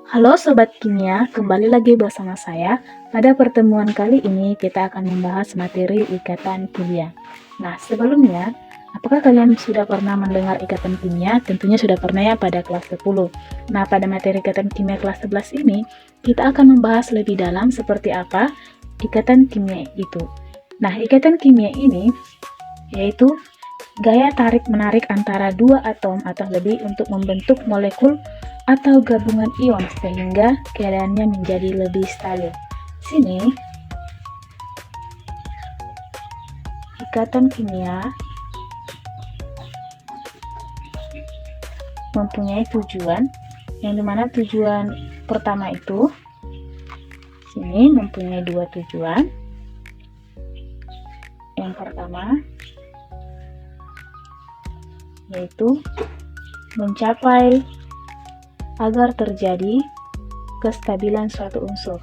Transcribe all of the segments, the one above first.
Halo Sobat Kimia, kembali lagi bersama saya. Pada pertemuan kali ini kita akan membahas materi ikatan kimia. Nah, sebelumnya, apakah kalian sudah pernah mendengar ikatan kimia? Tentunya sudah pernah ya pada kelas 10. Nah, pada materi ikatan kimia kelas 11 ini, kita akan membahas lebih dalam seperti apa ikatan kimia itu. Nah, ikatan kimia ini yaitu gaya tarik-menarik antara dua atom atau lebih untuk membentuk molekul atau gabungan ion sehingga keadaannya menjadi lebih stabil. Sini, ikatan kimia mempunyai tujuan, yang dimana tujuan pertama itu sini mempunyai dua tujuan. Yang pertama yaitu mencapai agar terjadi kestabilan suatu unsur,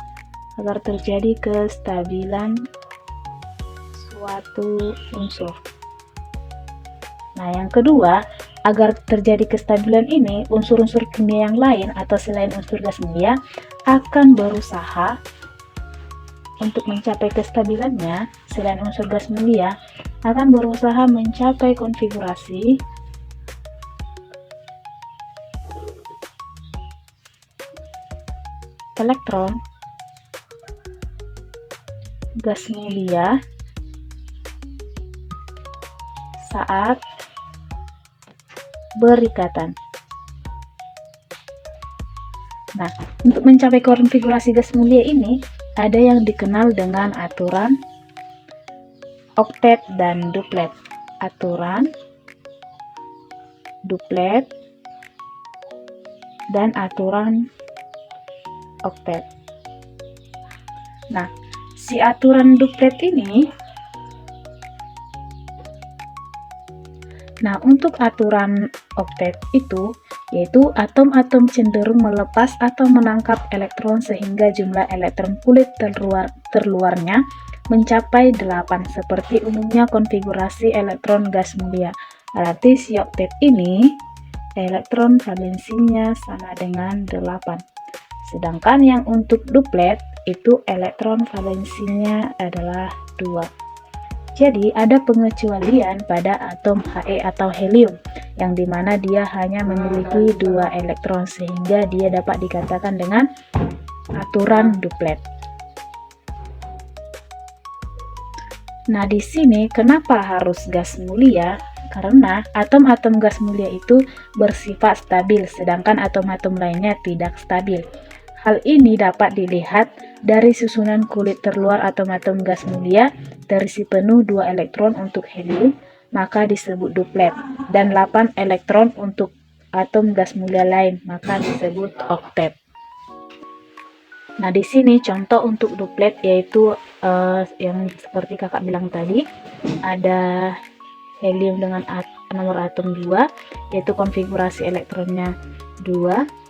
Nah, yang kedua, agar terjadi kestabilan ini, unsur-unsur kimia yang lain atau selain unsur gas mulia akan berusaha untuk mencapai kestabilannya. Selain unsur gas mulia akan berusaha mencapai konfigurasi elektron gas mulia saat berikatan. Nah, untuk mencapai konfigurasi gas mulia ini ada yang dikenal dengan aturan oktet dan duplet. Aturan duplet dan aturan oktet. Nah, si aturan duplet ini, untuk aturan oktet itu, yaitu atom-atom cenderung melepas atau menangkap elektron sehingga jumlah elektron kulit terluarnya mencapai 8, seperti umumnya konfigurasi elektron gas mulia. Berarti si oktet ini elektron valensinya sama dengan 8. Sedangkan yang untuk duplet itu elektron valensinya adalah 2. Jadi ada pengecualian pada atom He atau helium, yang dimana dia hanya memiliki 2 elektron sehingga dia dapat dikatakan dengan aturan duplet. Nah, di sini kenapa harus gas mulia? Karena atom-atom gas mulia itu bersifat stabil, sedangkan atom-atom lainnya tidak stabil. Hal ini dapat dilihat dari susunan kulit terluar atom-atom gas mulia terisi penuh 2 elektron untuk helium, maka disebut duplet, dan 8 elektron untuk atom gas mulia lain, maka disebut oktet. Nah, di sini contoh untuk duplet yaitu yang seperti kakak bilang tadi, ada helium dengan nomor atom 2, yaitu konfigurasi elektronnya 2.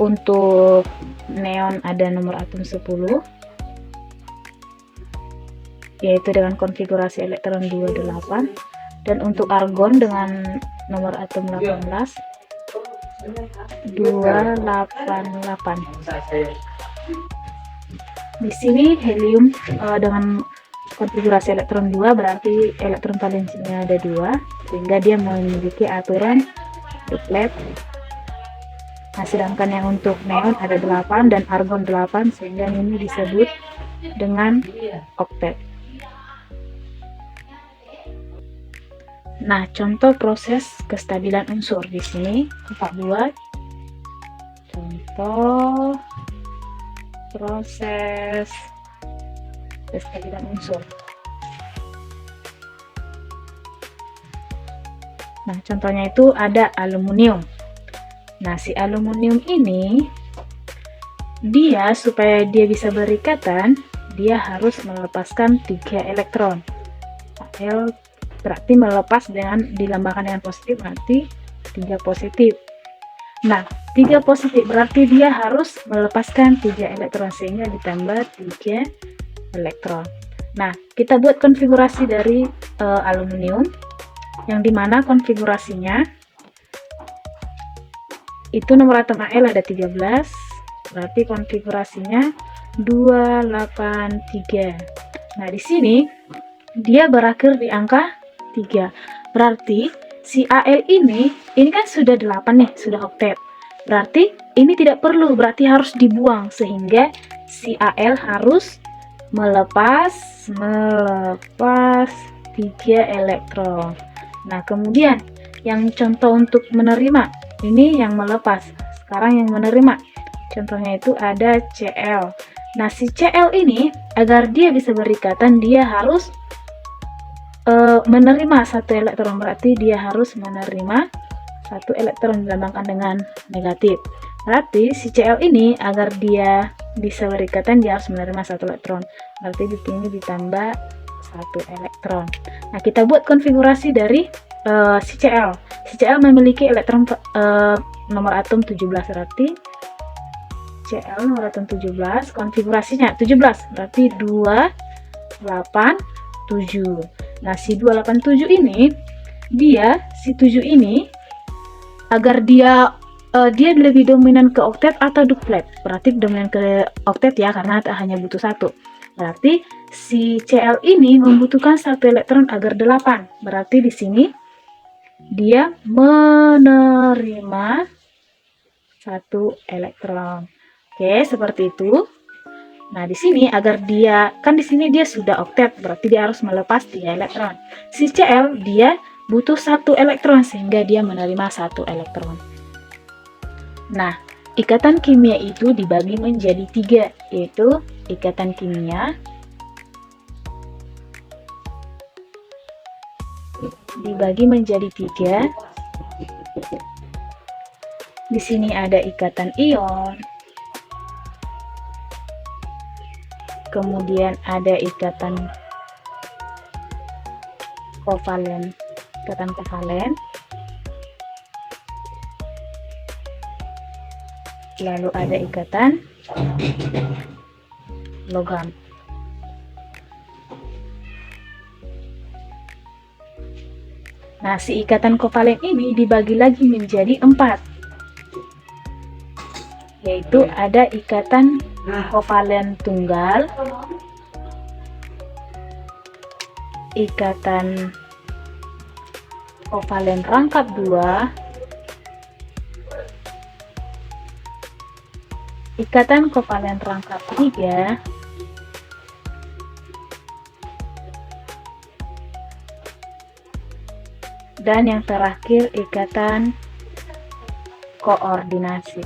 Untuk neon ada nomor atom 10, yaitu dengan konfigurasi elektron 28, dan untuk argon dengan nomor atom 18, 288. Di sini helium dengan konfigurasi elektron 2 berarti elektron valensinya ada 2, sehingga dia memiliki aturan duplet. Nah, sedangkan yang untuk neon ada 8 dan argon 8, sehingga ini disebut dengan oktet. Nah, contoh proses kestabilan unsur di sini Bapak buat contoh proses kestabilan unsur. Nah, contohnya itu ada aluminium. Nah, si aluminium ini dia supaya dia bisa berikatan, dia harus melepaskan 3 elektron. L berarti melepas dengan dilambangkan dengan positif, berarti 3 positif. Nah, 3 positif berarti dia harus melepaskan 3 elektron, sehingga ditambah 3 elektron. Nah, kita buat konfigurasi dari aluminium, yang dimana konfigurasinya itu nomor atom Al ada 13, berarti konfigurasinya 283. Nah, di sini dia berakhir di angka 3. Berarti si AL ini kan sudah 8 nih, sudah oktet. Berarti ini tidak perlu, berarti harus dibuang, sehingga si AL harus melepas 3 elektron. Nah, kemudian yang contoh untuk menerima, ini yang melepas. Sekarang yang menerima, contohnya itu ada Cl. Nah, si Cl ini agar dia bisa berikatan, dia harus menerima 1 elektron, berarti dia harus menerima 1 elektron dilambangkan dengan negatif. Berarti si Cl ini agar dia bisa berikatan, dia harus menerima 1 elektron, berarti di sini ditambah 1 elektron. Nah, kita buat konfigurasi dari si Cl. Si Cl memiliki elektron nomor atom 17, berarti Cl nomor atom 17, konfigurasinya 17, berarti 287. Nah, si 287 ini, si 7 ini, agar dia lebih dominan ke oktet atau duplet. Berarti dominan ke oktet ya, karena hanya butuh 1. Berarti si Cl ini membutuhkan 1 elektron agar 8. Berarti di sini dia menerima 1 elektron. Oke, seperti itu. Nah, di sini agar dia, kan di sini dia sudah oktet, berarti dia harus melepas 3 elektron. Si Cl dia butuh 1 elektron, sehingga dia menerima 1 elektron. Nah, ikatan kimia itu dibagi menjadi 3, yaitu ikatan kimia dibagi menjadi 3. Di sini ada ikatan ion, kemudian ada ikatan kovalen, lalu ada ikatan logam. Nah, si ikatan kovalen ini dibagi lagi menjadi 4, yaitu ada ikatan kovalen tunggal, ikatan kovalen rangkap 2, ikatan kovalen rangkap 3, dan yang terakhir ikatan koordinasi.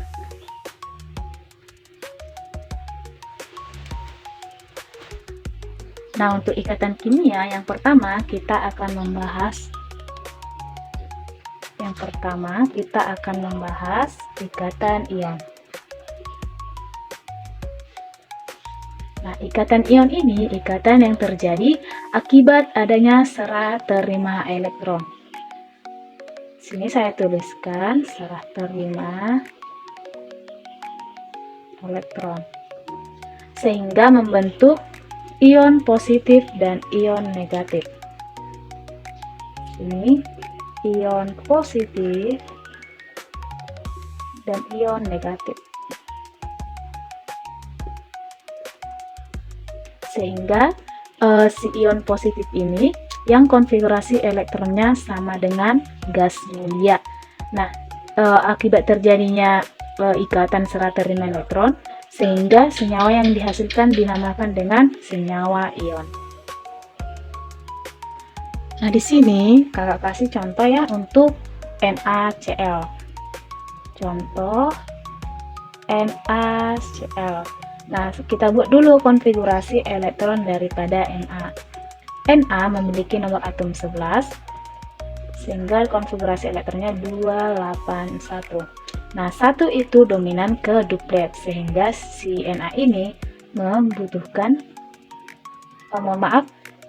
Nah, untuk ikatan kimia yang pertama kita akan membahas ikatan ion. Nah, ikatan ion ini ikatan yang terjadi akibat adanya serah terima elektron. Sini saya tuliskan serah terima elektron, sehingga membentuk ion positif dan ion negatif. Ini ion positif dan ion negatif. Sehingga si ion positif ini yang konfigurasi elektronnya sama dengan gas mulia. Nah, akibat terjadinya ikatan serah terima elektron, sehingga senyawa yang dihasilkan dinamakan dengan senyawa ion. Nah, di sini kakak kasih contoh ya untuk NaCl. Contoh NaCl. Nah, kita buat dulu konfigurasi elektron daripada Na. Na memiliki nomor atom 11, sehingga konfigurasi elektronnya 281. Nah, 1 itu dominan ke duplet, sehingga si Na ini membutuhkan,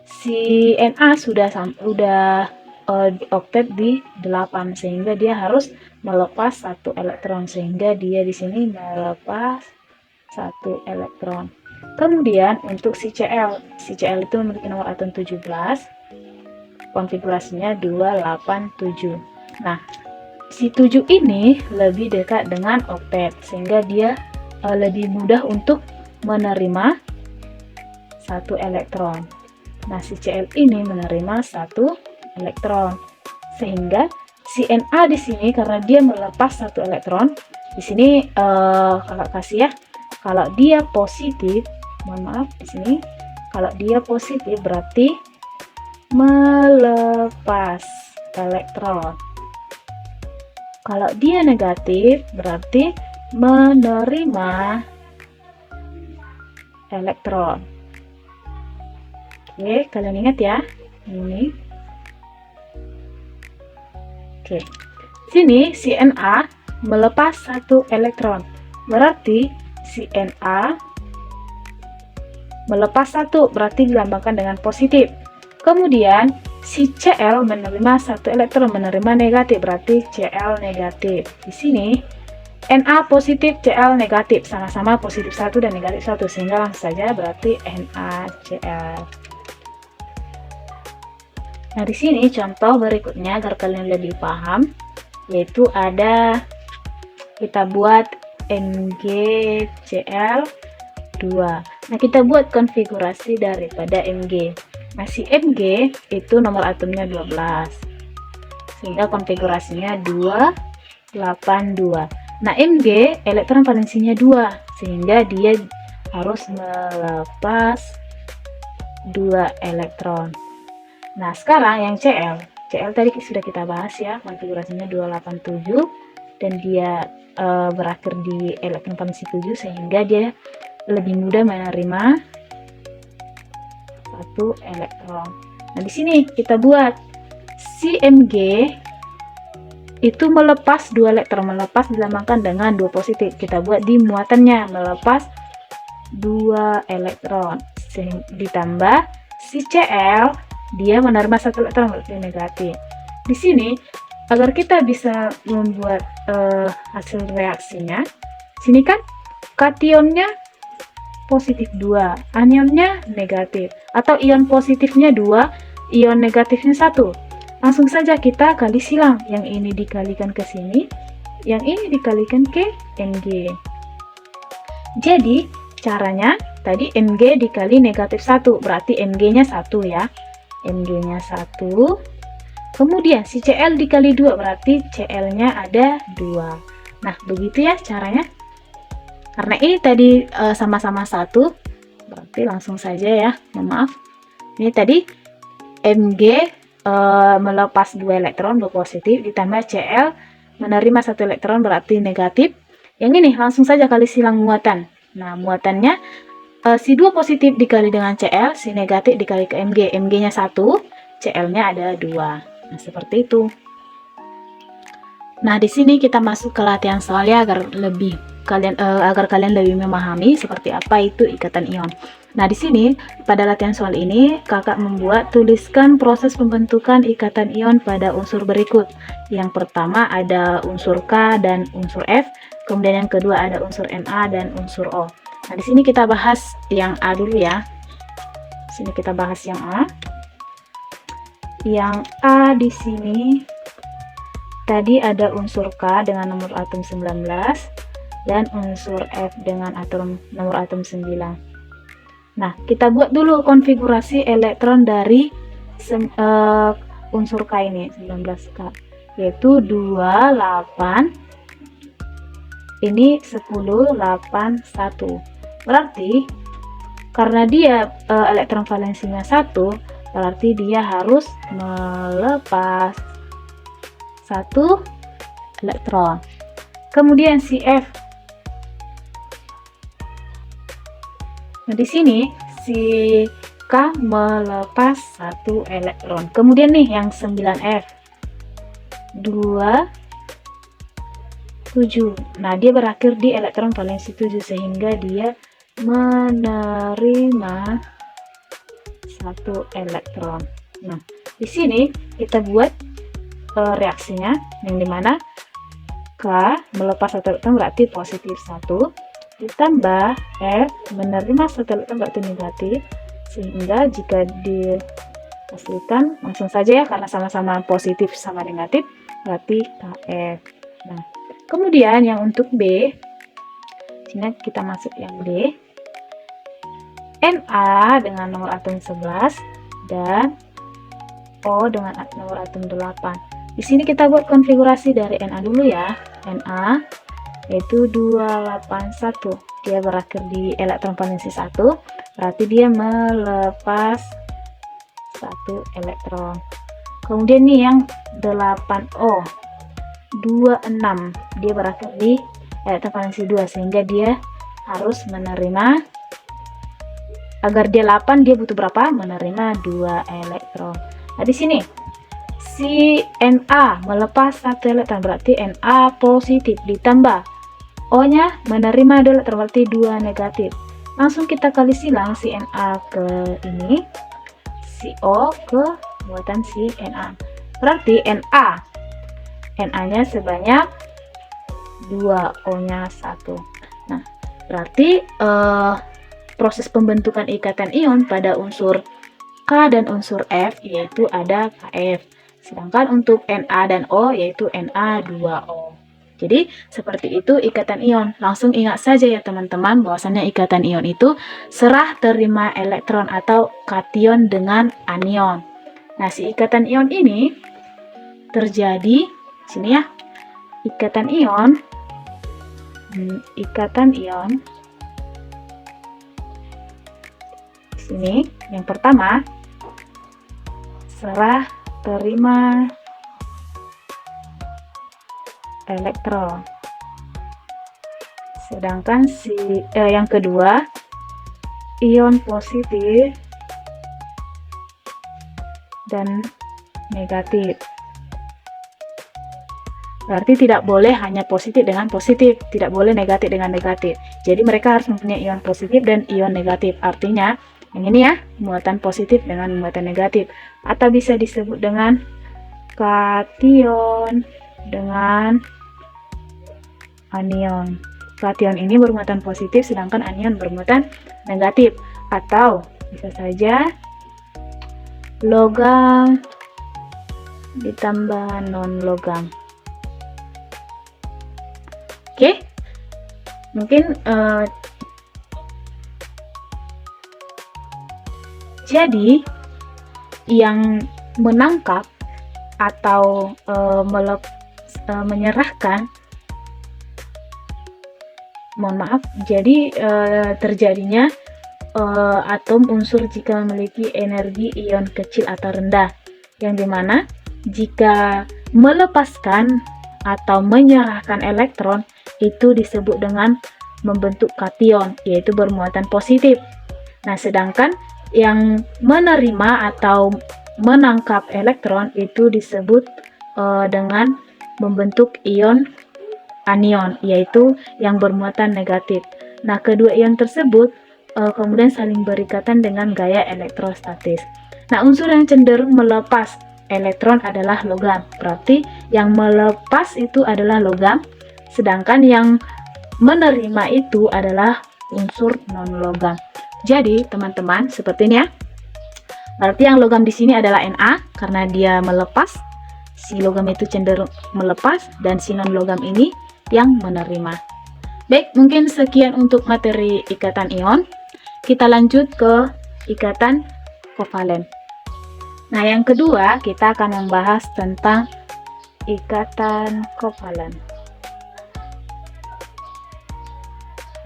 si Na sudah oktet di 8, sehingga dia harus melepas 1 elektron, sehingga dia di sini melepas 1 elektron. Kemudian untuk si Cl itu memiliki nomor atom 17, konfigurasinya 287. Nah, si 7 ini lebih dekat dengan oktet, sehingga dia lebih mudah untuk menerima satu elektron. Nah, si Cl ini menerima satu elektron, sehingga si Na di sini karena dia melepas satu elektron, di sini kakak kasih ya, kalau dia positif, mohon maaf di sini, kalau dia positif berarti melepas elektron. Kalau dia negatif berarti menerima elektron. Oke, kalian ingat ya ini. Oke, sini si Na melepas satu elektron, berarti si Na melepas satu, berarti dilambangkan dengan positif. Kemudian si Cl menerima satu elektron, menerima negatif, berarti Cl negatif. Di sini Na positif, Cl negatif, sama-sama positif 1 dan negatif 1, sehingga langsung saja berarti NaCl. Nah, di sini contoh berikutnya agar kalian lebih paham, yaitu ada kita buat MgCl2. Nah, kita buat konfigurasi daripada Mg. Nah, si Mg itu nomor atomnya 12, sehingga konfigurasinya 282. Nah, Mg elektron valensinya 2, sehingga dia harus melepas 2 elektron. Nah, sekarang yang Cl tadi sudah kita bahas ya, konfigurasinya 287, dan dia berakhir di elektron valensi 7, sehingga dia lebih mudah menerima satu elektron. Nah, di sini kita buat si Mg itu melepas 2 elektron, melepas dilambangkan dengan 2 positif. Kita buat di muatannya melepas 2 elektron, ditambah si Cl dia menerima 1 elektron, berarti negatif. Di sini agar kita bisa membuat hasil reaksinya, sini kan kationnya positif 2, anionnya negatif, atau ion positifnya 2, ion negatifnya 1. Langsung saja kita kali silang, yang ini dikalikan ke sini, yang ini dikalikan ke Mg. Jadi caranya tadi Mg dikali negatif 1, berarti Mg-nya 1 ya. Mg-nya 1. Kemudian si Cl dikali 2, berarti Cl-nya ada 2. Nah, begitu ya caranya. Karena ini tadi sama-sama 1, berarti langsung saja ya. Mohon maaf. Ini tadi Mg melepas 2 elektron, 2 positif, ditambah Cl menerima 1 elektron, berarti negatif. Yang ini langsung saja kali silang muatan. Nah, muatannya si 2 positif dikali dengan Cl, si negatif dikali ke Mg. Mg-nya 1, Cl-nya ada 2. Nah, seperti itu. Nah, di sini kita masuk ke latihan soalnya agar kalian lebih memahami seperti apa itu ikatan ion. Nah, di sini pada latihan soal ini kakak tuliskan proses pembentukan ikatan ion pada unsur berikut. Yang pertama ada unsur K dan unsur F, kemudian yang kedua ada unsur Na dan unsur O. Nah, di sini kita bahas yang A dulu ya. Sini kita bahas yang A. Yang A di sini tadi ada unsur K dengan nomor atom 19 dan unsur F dengan nomor atom 9. Nah, kita buat dulu konfigurasi elektron dari unsur K ini, 19K, yaitu 28, ini 10, 8, 1. Berarti karena dia elektron valensinya 1, berarti dia harus melepas 1 elektron. Kemudian si F. Nah, di sini si K melepas 1 elektron. Kemudian nih yang 9F. 2, 7. Nah, dia berakhir di elektron valensi 7, sehingga dia menerima 1 elektron. Nah, di sini kita buat reaksinya, yang dimana K melepas 1 elektron berarti positif 1, ditambah F menerima 1 elektron berarti negatif, sehingga jika dihasilkan langsung saja ya, karena sama-sama positif sama negatif, berarti Kf. Nah, kemudian yang untuk B, Sini kita masuk yang D. Na dengan nomor atom 11 dan O dengan nomor atom 8. Di sini kita buat konfigurasi dari Na dulu ya. Na yaitu 281. Dia berakhir di elektron valensi 1, berarti dia melepas 1 elektron. Kemudian nih yang 8O 26, dia berakhir di elektron valensi 2, sehingga dia harus menerima, agar dia 8 dia butuh berapa? Menerima 2 elektron. Nah di sini si Na melepas 1 elektron, berarti Na positif, ditambah O nya menerima 2 elektron, berarti 2 negatif. Langsung kita kali silang si Na ke ini, si O ke muatan si Na, berarti Na nya sebanyak 2, O nya 1. Nah berarti proses pembentukan ikatan ion pada unsur K dan unsur F yaitu ada Kf, sedangkan untuk Na dan O yaitu Na2O. Jadi seperti itu ikatan ion. Langsung ingat saja ya teman-teman, bahwasannya ikatan ion itu serah terima elektron atau kation dengan anion. Nah si ikatan ion ini terjadi sini ya, ikatan ion sini. Yang pertama, serah terima elektron. Sedangkan yang kedua, ion positif dan negatif. Berarti tidak boleh hanya positif dengan positif, tidak boleh negatif dengan negatif. Jadi mereka harus mempunyai ion positif dan ion negatif. Artinya yang ini ya, muatan positif dengan muatan negatif, atau bisa disebut dengan kation dengan anion. Kation ini bermuatan positif sedangkan anion bermuatan negatif, atau bisa saja logam ditambah non logam. Oke, mungkin jadi yang menangkap atau menyerahkan, mohon maaf, jadi terjadinya atom unsur jika memiliki energi ion kecil atau rendah, yang dimana jika melepaskan atau menyerahkan elektron itu disebut dengan membentuk kation, yaitu bermuatan positif. Nah sedangkan yang menerima atau menangkap elektron itu disebut dengan membentuk ion anion, yaitu yang bermuatan negatif. Nah kedua ion tersebut kemudian saling berikatan dengan gaya elektrostatis. Nah unsur yang cenderung melepas elektron adalah logam, berarti yang melepas itu adalah logam, sedangkan yang menerima itu adalah unsur non logam. Jadi teman-teman seperti ini ya. Berarti yang logam di sini adalah Na karena dia melepas, si logam itu cenderung melepas, dan si non logam ini yang menerima. Baik, mungkin sekian untuk materi ikatan ion. Kita lanjut ke ikatan kovalen. Nah, yang kedua kita akan membahas tentang ikatan kovalen.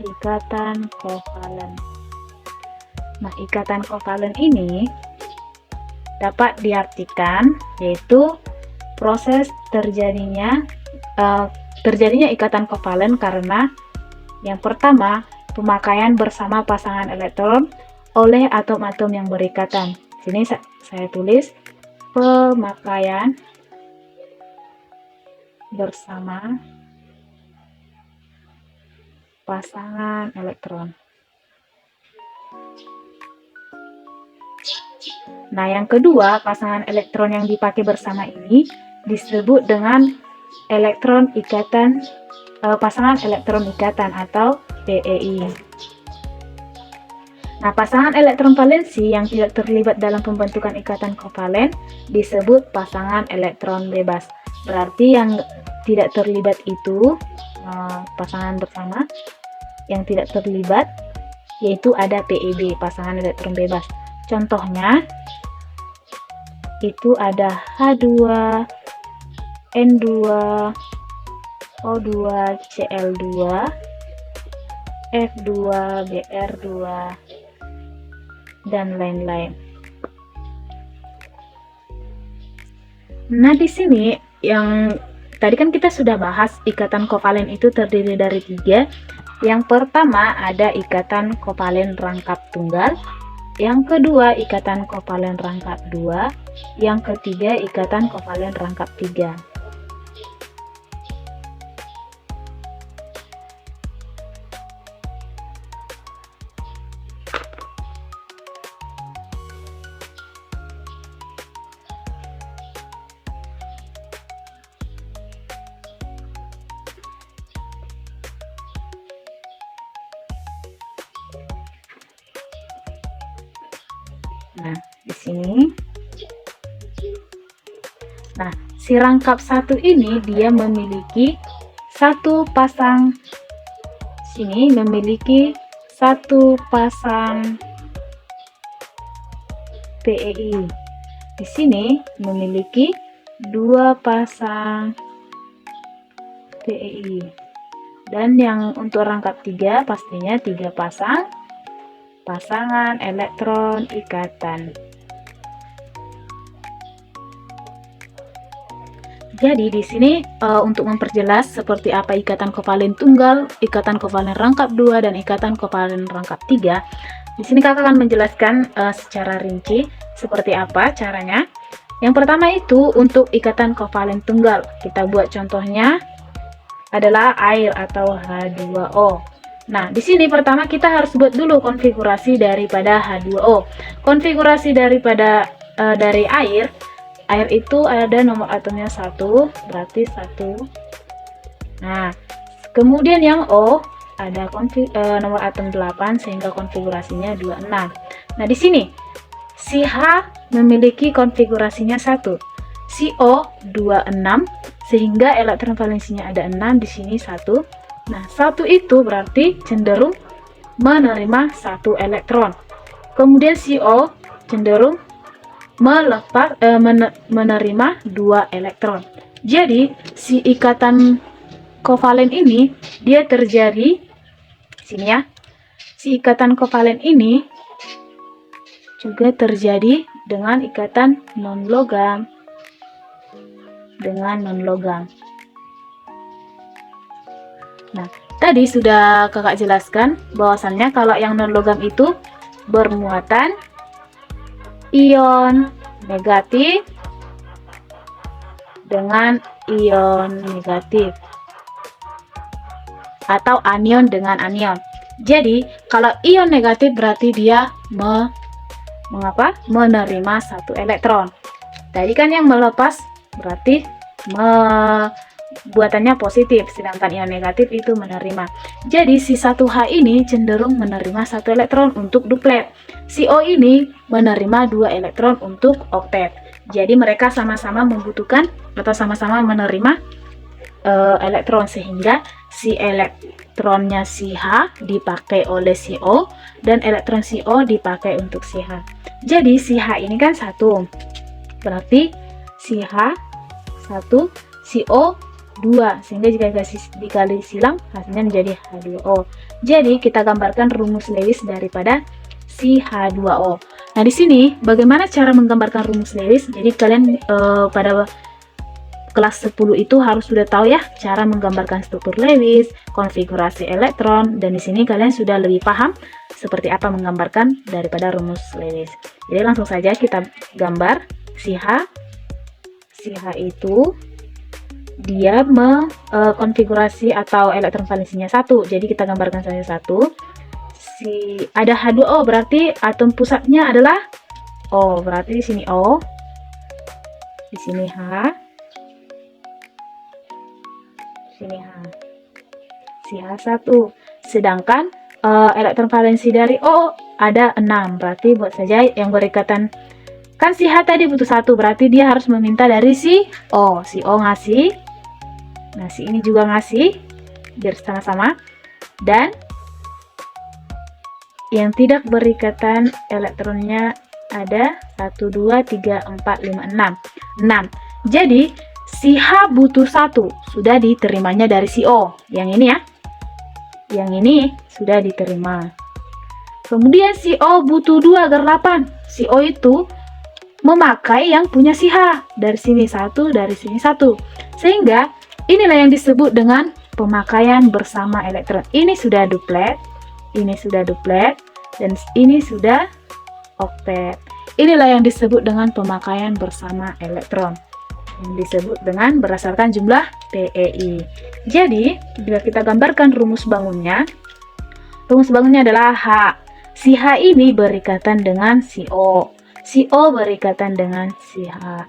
Ikatan kovalen. Nah, ikatan kovalen ini dapat diartikan yaitu proses terjadinya ikatan kovalen karena yang pertama, pemakaian bersama pasangan elektron oleh atom-atom yang berikatan. Sini saya tulis pemakaian bersama pasangan elektron. Nah, yang kedua, pasangan elektron yang dipakai bersama ini disebut dengan elektron ikatan, pasangan elektron ikatan atau PEI. Nah, pasangan elektron valensi yang tidak terlibat dalam pembentukan ikatan kovalen disebut pasangan elektron bebas. Berarti yang tidak terlibat itu pasangan bersama yang tidak terlibat, yaitu ada PEB, pasangan elektron bebas. Contohnya itu ada H2, N2, O2, Cl2, F2, Br2, dan lain-lain. Nah, di sini yang tadi kan kita sudah bahas ikatan kovalen itu terdiri dari 3. Yang pertama ada ikatan kovalen rangkap tunggal, yang kedua ikatan kovalen rangkap 2, yang ketiga ikatan kovalen rangkap 3. Nah, di sini. Nah, si rangkap 1 ini dia memiliki satu pasang PEI. Di sini memiliki 2 pasang PEI. Dan yang untuk rangkap 3 pastinya 3 pasangan elektron ikatan. Jadi di sini untuk memperjelas seperti apa ikatan kovalen tunggal, ikatan kovalen rangkap 2, dan ikatan kovalen rangkap 3. Di sini kakak akan menjelaskan secara rinci seperti apa caranya. Yang pertama itu untuk ikatan kovalen tunggal. Kita buat contohnya adalah air atau H2O. Nah, di sini pertama kita harus buat dulu konfigurasi daripada H2O. Konfigurasi daripada dari air itu ada nomor atomnya 1, berarti 1. Nah, kemudian yang O ada nomor atom 8 sehingga konfigurasinya 26. Nah, di sini si H memiliki konfigurasinya 1. Si O 26 sehingga elektron valensinya ada 6, di sini 1. Nah, 1 itu berarti cenderung menerima 1 elektron. Kemudian si O cenderung menerima 2 elektron. Jadi, si ikatan kovalen ini dia terjadi sini ya. Si ikatan kovalen ini juga terjadi dengan ikatan non-logam. Nah, tadi sudah kakak jelaskan bahwasannya kalau yang non-logam itu bermuatan ion negatif dengan ion negatif atau anion dengan anion. Jadi, kalau ion negatif berarti dia menerima 1 elektron. Tadi kan yang melepas berarti buatannya positif, sedangkan ion negatif itu menerima. Jadi si 1H ini cenderung menerima 1 elektron untuk duplet. Si O ini menerima 2 elektron untuk oktet. Jadi mereka sama-sama membutuhkan atau sama-sama menerima elektron, sehingga si elektronnya si H dipakai oleh si O dan elektron si O dipakai untuk si H. Jadi si H ini kan 1, berarti si H 1, si O 2, sehingga jika dikali silang hasilnya menjadi H2O. Jadi kita gambarkan rumus Lewis daripada si H2O. Nah, di sini bagaimana cara menggambarkan rumus Lewis? Jadi kalian pada kelas 10 itu harus sudah tahu ya cara menggambarkan struktur Lewis, konfigurasi elektron, dan di sini kalian sudah lebih paham seperti apa menggambarkan daripada rumus Lewis. Jadi langsung saja kita gambar si H. Si H itu dia konfigurasi atau elektron valensinya 1. Jadi kita gambarkan saja 1. Ada H2O berarti atom pusatnya adalah O. Berarti di sini O. Di sini H. Di sini H. Si H1. Sedangkan elektron valensi dari O ada 6. Berarti buat saja yang berikatan. Kan si H tadi butuh 1, berarti dia harus meminta dari si O. Si O ngasih. Nah, si ini juga ngasih. Biar sama-sama. Dan Yang tidak berikatan elektronnya ada 1, 2, 3, 4, 5, 6. 6. Jadi, si H butuh 1. Sudah diterimanya dari si O. Yang ini ya. Yang ini sudah diterima. Kemudian si O butuh 2 agar 8. Si O itu memakai yang punya si H. Dari sini 1, dari sini 1. Sehingga inilah yang disebut dengan pemakaian bersama elektron. Ini sudah duplet, ini sudah duplet, dan ini sudah oktet. Inilah yang disebut dengan pemakaian bersama elektron, yang disebut dengan berdasarkan jumlah PeI. Jadi, bila kita gambarkan rumus bangunnya adalah H. Si H ini berikatan dengan si O. Si O berikatan dengan si H.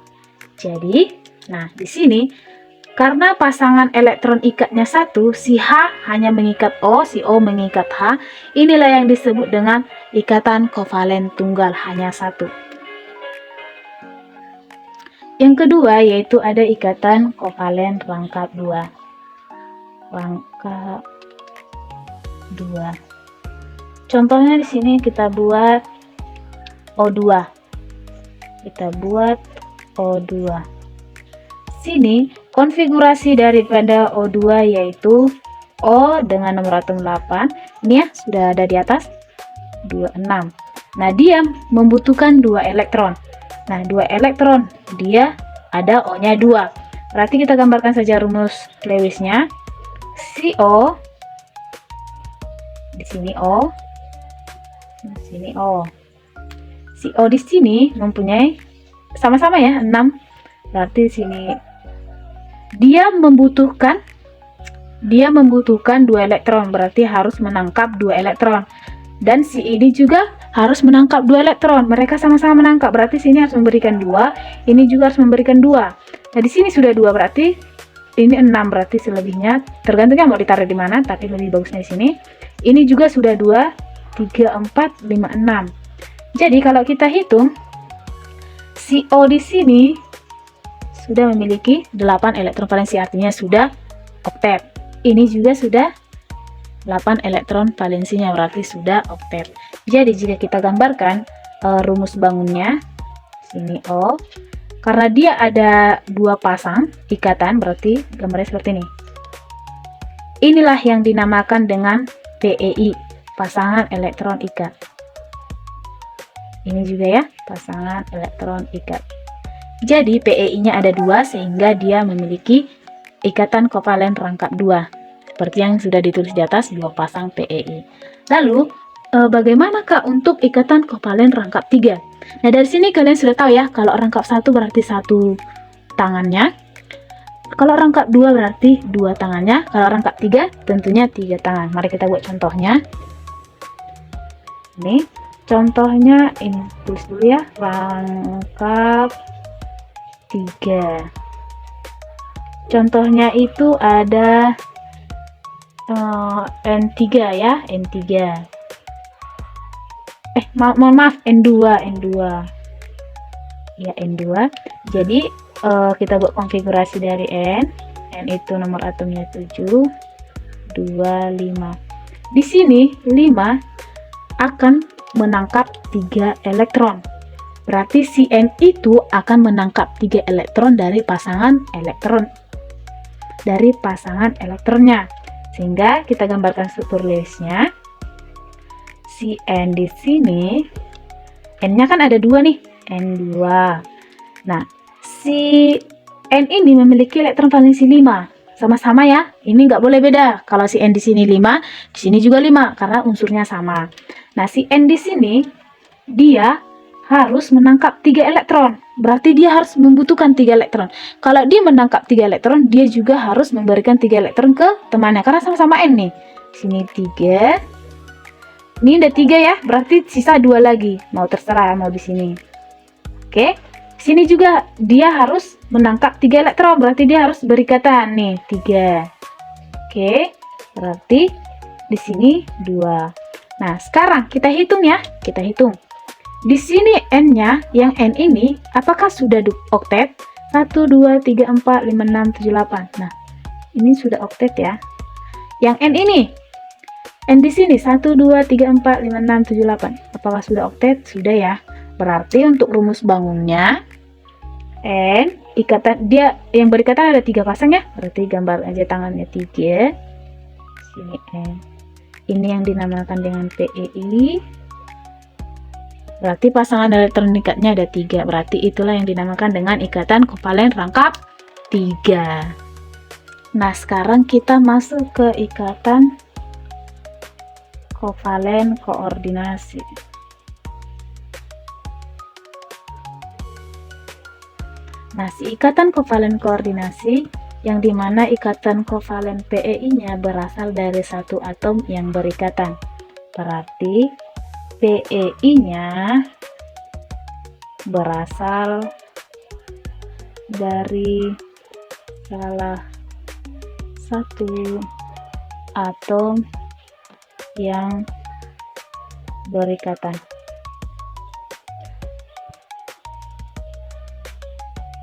Jadi, nah di sini karena pasangan elektron ikatnya 1, si H hanya mengikat O, si O mengikat H. Inilah yang disebut dengan ikatan kovalen tunggal, hanya 1. Yang kedua yaitu ada ikatan kovalen rangkap 2. Rangkap 2. Contohnya di sini kita buat O2. Kita buat O2. Sini konfigurasi daripada O2 yaitu O dengan nomor atom 8. Ini ya sudah ada di atas 26. Nah, dia membutuhkan 2 elektron. Nah, 2 elektron dia ada O-nya 2. Berarti kita gambarkan saja rumus Lewisnya. Si O di sini O, di sini O. Si O di sini mempunyai sama-sama ya 6. Berarti di sini dia membutuhkan 2 elektron, berarti harus menangkap 2 elektron. Dan si ini juga harus menangkap 2 elektron. Mereka sama-sama menangkap, berarti sini harus memberikan 2, ini juga harus memberikan 2. Nah, di sini sudah 2, berarti ini 6, berarti selebihnya tergantung mau ditaruh di mana, tapi lebih bagusnya di sini. Ini juga sudah 2, 3, 4, 5, 6. Jadi kalau kita hitung, si O di sini sudah memiliki 8 elektron valensi, artinya sudah oktet. Ini juga sudah 8 elektron valensinya, berarti sudah oktet. Jadi jika kita gambarkan rumus bangunnya, sini O, karena dia ada 2 pasang ikatan, berarti gambarnya seperti ini. Inilah yang dinamakan dengan PeI, pasangan elektron ikat. Ini juga ya, pasangan elektron ikat. Jadi PeI-nya ada 2 sehingga dia memiliki ikatan kovalen rangkap 2. Seperti yang sudah ditulis di atas, 2 pasang PeI. Lalu bagaimanakah untuk ikatan kovalen rangkap 3? Nah, dari sini kalian sudah tahu ya, kalau rangkap 1 berarti 1 tangannya. Kalau rangkap 2 berarti 2 tangannya. Kalau rangkap 3 tentunya 3 tangan. Mari kita buat contohnya. Ini contohnya, ini tulis dulu ya, rangkap 3. Contohnya itu ada N3 ya, N3. Mohon maaf, N2. Ya, N2. Jadi kita buat konfigurasi dari N itu nomor atomnya 7, 2, 5. Di sini 5 akan menangkap 3 elektron. Berarti si N itu akan menangkap 3 elektron dari pasangan elektronnya. Sehingga kita gambarkan struktur Lewisnya. Si N di sini, N-nya kan ada 2 nih, N2. Nah, si N ini memiliki elektron valensi 5. Sama-sama ya, ini nggak boleh beda. Kalau si N di sini 5, di sini juga 5, karena unsurnya sama. Nah, si N di sini, dia harus menangkap 3 elektron. Berarti dia harus membutuhkan 3 elektron. Kalau dia menangkap 3 elektron, dia juga harus memberikan 3 elektron ke temannya, karena sama-sama N nih. Sini 3. Ini udah 3 ya, berarti sisa 2 lagi. Mau terserah mau di sini. Oke. Sini juga dia harus menangkap 3 elektron, berarti dia harus berikatan nih 3. Oke. Berarti di sini 2. Nah, sekarang kita hitung ya. Kita hitung. Di sini N-nya, yang N ini apakah sudah oktet? 1 2 3 4 5 6 7 8. Nah, ini sudah oktet ya. Yang N ini N di sini 1, 2, 3, 4, 5, 6, 7, 8. Apakah sudah oktet? Sudah ya. Berarti untuk rumus bangunnya N, ikatan dia yang berikatan ada 3 pasang ya. Berarti gambar aja tangannya 3. Sini N. Ini yang dinamakan dengan PEI. Berarti pasangan elektron ikatnya ada 3. Berarti itulah yang dinamakan dengan ikatan kovalen rangkap 3. Nah, sekarang kita masuk ke ikatan kovalen koordinasi. Nah, si ikatan kovalen koordinasi yang dimana ikatan kovalen PEI-nya berasal dari satu atom yang berikatan. Berarti PEI-nya berasal dari salah satu atom yang berikatan.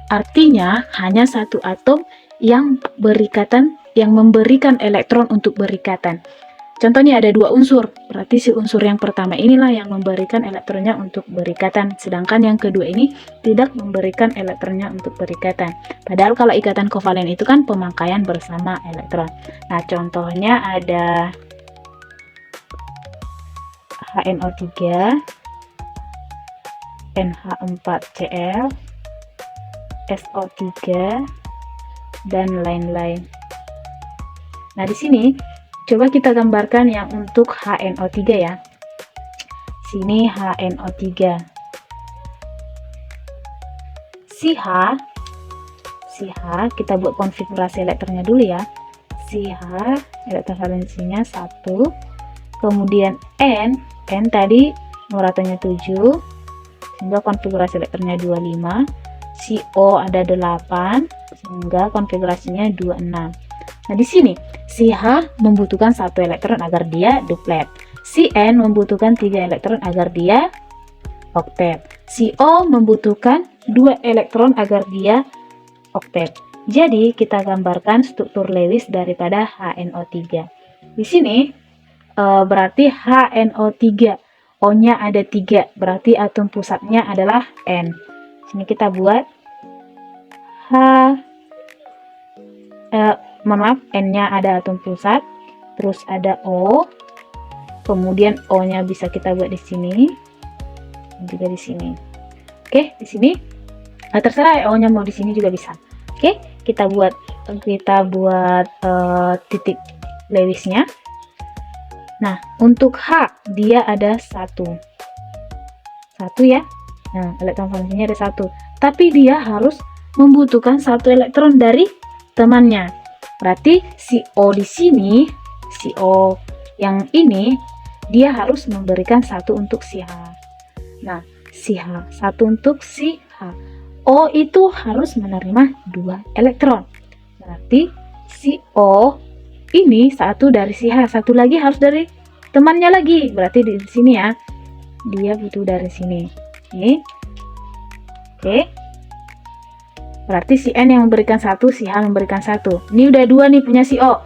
Artinya hanya satu atom yang berikatan, yang memberikan elektron untuk berikatan. Contohnya ada 2 unsur, berarti si unsur yang pertama inilah yang memberikan elektronnya untuk berikatan, sedangkan yang kedua ini tidak memberikan elektronnya untuk berikatan. Padahal kalau ikatan kovalen itu kan pemakaian bersama elektron. Nah, contohnya ada HNO3, NH4Cl, SO3, dan lain-lain. Nah, di sini coba kita gambarkan yang untuk HNO3 ya. Sini HNO3. Si H kita buat konfigurasi elektronnya dulu ya. Si H elektron valensinya 1. Kemudian N tadi muratanya 7, sehingga konfigurasi elektronnya 25. Si O ada 8, sehingga konfigurasinya 26. Nah, di sini si H membutuhkan 1 elektron agar dia duplet. Si N membutuhkan 3 elektron agar dia oktet. Si O membutuhkan 2 elektron agar dia oktet. Jadi, kita gambarkan struktur Lewis daripada HNO3. Di sini berarti HNO3, O-nya ada 3, berarti atom pusatnya adalah N. Sini kita buat N-nya ada atom pusat, terus ada O, kemudian O-nya bisa kita buat di sini, juga di sini. Oke, di sini terserah O-nya mau di sini juga bisa. Oke, kita buat titik Lewisnya. Nah, untuk H dia ada 1 ya. Nah, elektron valensinya ada 1, tapi dia harus membutuhkan 1 elektron dari temannya. Berarti si O di sini, si O yang ini, dia harus memberikan 1 untuk si H. Nah, si H, 1 untuk si H. O itu harus menerima 2 elektron. Berarti si O ini 1 dari si H, 1 lagi harus dari temannya lagi. Berarti di sini ya, dia butuh dari sini. Oke. Berarti si N yang memberikan 1, si H memberikan 1. Ini udah 2 nih punya si O.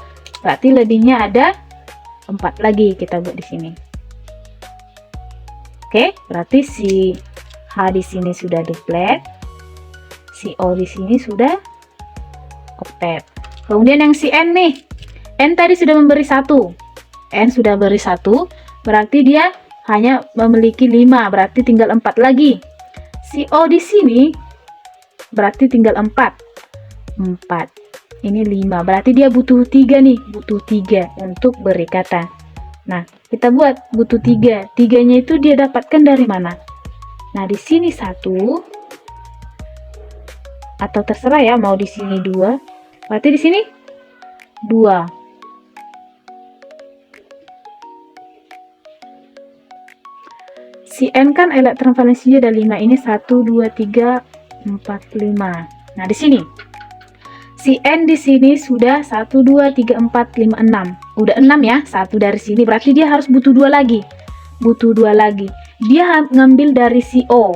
Berarti lebihnya ada 4 lagi, kita buat di sini. Oke, berarti si H di sini sudah duplet. Si O di sini sudah oktet. Kemudian yang si N nih. N tadi sudah memberi 1. N sudah beri 1, berarti dia hanya memiliki 5, berarti tinggal 4 lagi. Si O di sini berarti tinggal 4. Ini 5, berarti dia butuh 3 nih, butuh 3 untuk berikatan. Nah, kita buat butuh 3. 3-nya itu dia dapatkan dari mana? Nah, di sini 1, atau terserah ya, mau di sini 2. Berarti di sini 2. Si N kan elektron valensinya ada 5, ini 1, 2, 3, 4, 5. Nah, di sini si N di sini sudah 1, 2, 3, 4, 5, 6. Udah 6 ya, 1 dari sini, berarti dia harus butuh 2 lagi. Butuh 2 lagi. Dia ngambil dari si O.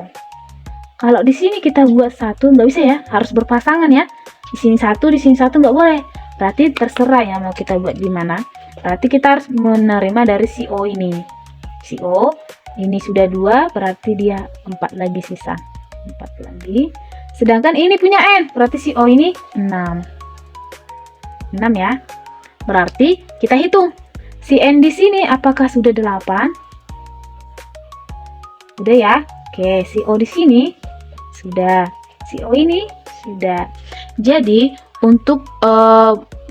Kalau di sini kita buat 1, nggak bisa ya, harus berpasangan ya. Di sini 1, di sini 1 nggak boleh. Berarti terserah ya mau kita buat di mana. Berarti kita harus menerima dari si O ini. Si O ini sudah 2, berarti dia 4 lagi sisa. 4 lagi. Sedangkan ini punya N, berarti si O ini 6. 6 ya. Berarti kita hitung. Si N di sini apakah sudah 8? Sudah ya. Oke, si O di sini sudah. Si O ini sudah. Jadi, untuk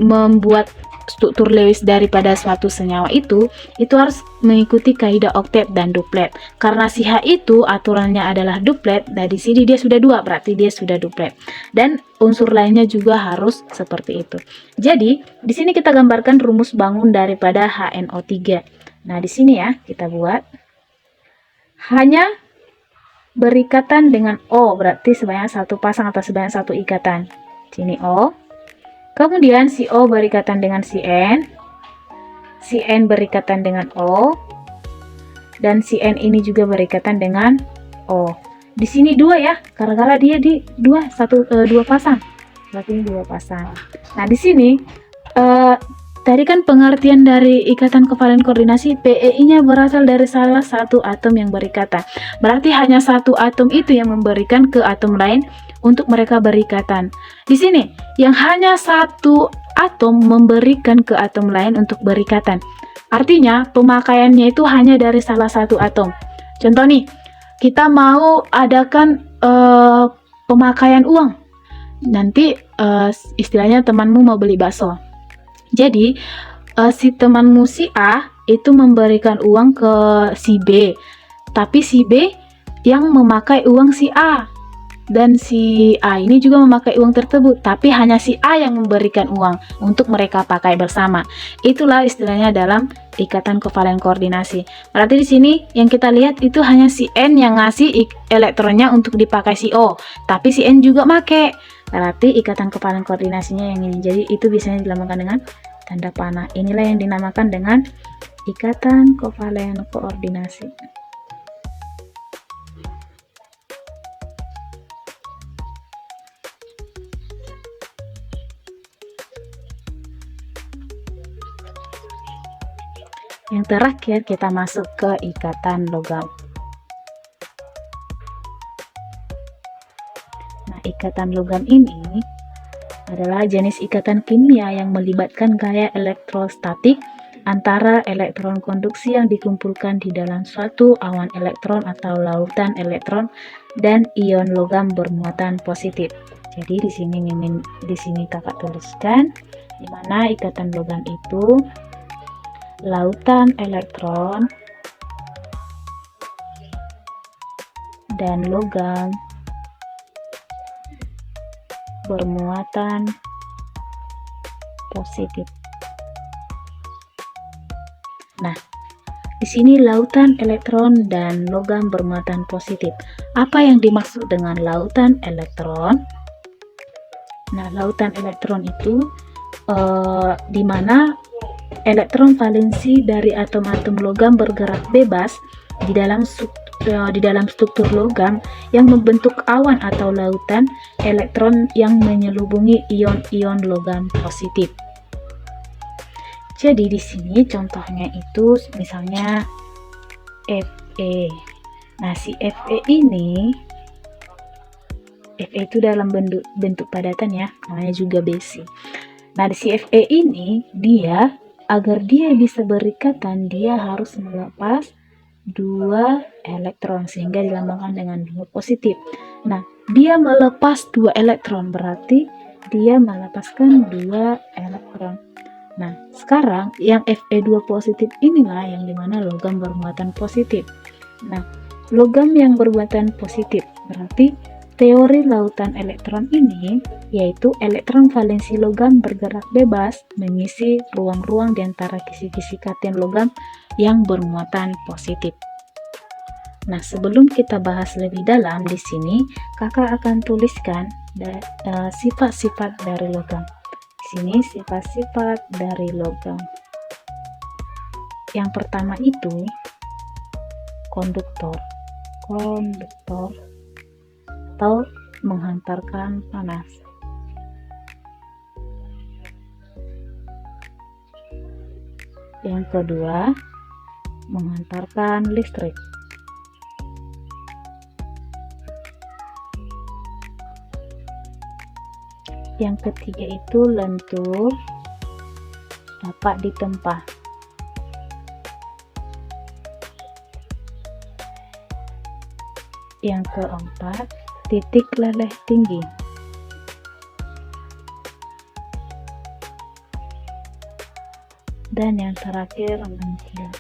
membuat struktur Lewis daripada suatu senyawa itu harus mengikuti kaidah oktet dan duplet. Karena si H itu aturannya adalah duplet, nah di sini dia sudah 2, berarti dia sudah duplet. Dan unsur lainnya juga harus seperti itu. Jadi, di sini kita gambarkan rumus bangun daripada HNO3. Nah, di sini ya, kita buat hanya berikatan dengan O, berarti sebanyak 1 pasang atau sebanyak 1 ikatan. Sini O. Kemudian si O berikatan dengan si N berikatan dengan O, dan si N ini juga berikatan dengan O. Di sini 2 ya, karena dia di 2 pasang. Berarti ini 2 pasang. Nah, di sini tadi kan pengertian dari ikatan kevalen koordinasi, PEI-nya berasal dari salah satu atom yang berikatan. Berarti hanya satu atom itu yang memberikan ke atom lain untuk mereka berikatan. Di sini, yang hanya satu atom memberikan ke atom lain untuk berikatan. Artinya, pemakaiannya itu hanya dari salah satu atom. Contoh nih, kita mau adakan pemakaian uang. Nanti istilahnya temanmu mau beli bakso. Jadi, si temanmu si A itu memberikan uang ke si B. Tapi si B yang memakai uang si A. Dan si A ini juga memakai uang tersebut, tapi hanya si A yang memberikan uang untuk mereka pakai bersama. Itulah istilahnya dalam ikatan kevalen koordinasi. Berarti di sini yang kita lihat itu hanya si N yang ngasih elektronnya untuk dipakai si O, tapi si N juga make. Berarti ikatan kevalen koordinasinya yang ini. Jadi itu biasanya dilambangkan dengan tanda panah. Inilah yang dinamakan dengan ikatan kevalen koordinasi. Yang terakhir kita masuk ke ikatan logam. Nah, ikatan logam ini adalah jenis ikatan kimia yang melibatkan gaya elektrostatik antara elektron konduksi yang dikumpulkan di dalam suatu awan elektron atau lautan elektron dan ion logam bermuatan positif. Jadi di sini kakak tuliskan di mana ikatan logam itu lautan elektron dan logam bermuatan positif. Nah, di sini lautan elektron dan logam bermuatan positif. Apa yang dimaksud dengan lautan elektron? Nah, lautan elektron itu di mana elektron valensi dari atom-atom logam bergerak bebas di dalam struktur logam yang membentuk awan atau lautan elektron yang menyelubungi ion-ion logam positif. Jadi di sini contohnya itu misalnya Fe. Nah, si Fe ini itu dalam bentuk padatan ya, namanya juga besi. Nah, di si Fe ini agar dia bisa berikatan, dia harus melepas 2 elektron sehingga dilambangkan dengan 2 positif. Nah, dia melepas 2 elektron berarti dia melepaskan 2 elektron. Nah, sekarang yang Fe2 positif inilah yang dimana logam bermuatan positif. Nah, logam yang bermuatan positif berarti teori lautan elektron ini yaitu elektron valensi logam bergerak bebas mengisi ruang-ruang di antara kisi-kisi kation logam yang bermuatan positif. Nah, sebelum kita bahas lebih dalam di sini, kakak akan tuliskan sifat-sifat dari logam. Di sini sifat-sifat dari logam. Yang pertama itu konduktor atau menghantarkan panas. Yang kedua, mengantarkan listrik. Yang ketiga itu lentur, dapat ditempa. Yang keempat, titik leleh tinggi. Dan yang terakhir, ventil.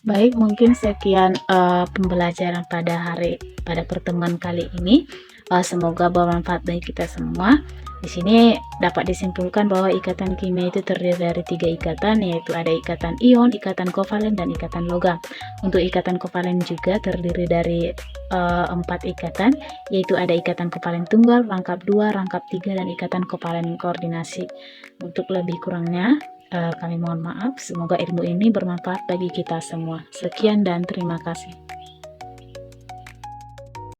Baik, mungkin sekian pembelajaran pada pertemuan kali ini. Semoga bermanfaat bagi kita semua. Di sini dapat disimpulkan bahwa ikatan kimia itu terdiri dari 3 ikatan, yaitu ada ikatan ion, ikatan kovalen, dan ikatan logam. Untuk ikatan kovalen juga terdiri dari 4 ikatan, yaitu ada ikatan kovalen tunggal, rangkap 2, rangkap 3, dan ikatan kovalen koordinasi. Untuk lebih kurangnya, kami mohon maaf. Semoga ilmu ini bermanfaat bagi kita semua. Sekian dan terima kasih.